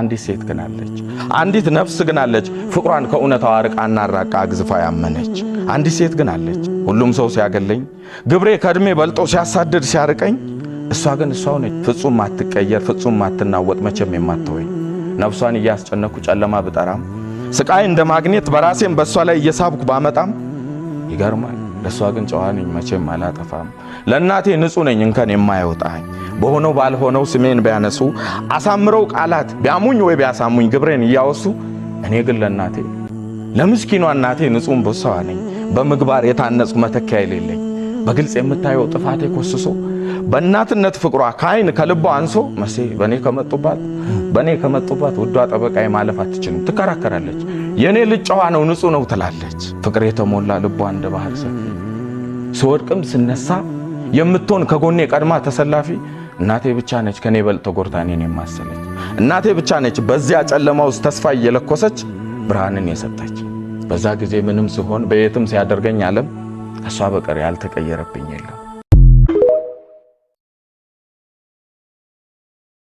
አንዲት ሴት ግን አለች አንዲት ነፍስ ግን አለች ፍቅሯን ከእውነታው አርቃና አራቃ አግዝፋ ያመነች አንዲት ሴት ግን አለች ሁሉም ሰው ሲያገለኝ ግብሬ ከድሜ በልጦ ሲያሳድድ ሲያርቀኝ እሷ ግን እሷው ነች ፍጹም ማትቀየር ፍጹም ማትናወጥ መቼም የማትወይ ነፍሷን እያስጨነኩ ጨለማ ብጠራም ስቃይ እንደ ማግኔት በራሴም በሷ ላይ እየሳብኩ ባመጣም ይገርማል ለሷ ግን ጨዋነኝ መቼም አላጠፋም ለእናቴ ንጹህ ነኝ እንከን የማይወጣኝ በሆነው ባልሆነው ስሜን ቢያነሱ አሳምረው ቃላት ቢያሙኝ ወይ ቢያሳሙኝ ግብሬን እያወሱ እኔ ግን ለእናቴ ለምስኪኗ እናቴ ንጹህ በሷ ነኝ በምግባር የታነጽኩ መተኪያ የሌለኝ በግልጽ የምታየው ጥፋቴ ኮስሶ በእናትነት ፍቅሯ ካይን ከልቧ አንሶ መሴ በኔ ከመጡባት ውዷ ጠበቃዬ ማለፍ አትችልም ትከራከራለች የኔ ልጅ ጨዋ ነው ንጹህ ነው ትላለች ፍቅር የተሞላ ልቧ እንደ ባህር ሰፊ ስወድቅም ስነሳ የምትሆን ከጎኔ ቀድማ ተሰላፊ እናቴ ብቻ ነች ከኔ በልጥ ተጎርታ እኔን የማሰለች እናቴ ብቻ ነች በዚያ ጨለማ ውስጥ ተስፋ እየለኮሰች ብርሃንን የሰጠች በዛ ጊዜ ምንም ሲሆን በየትም ሲያደርገኝ ዓለም ከሷ በቀር ያልተቀየረብኝ የለም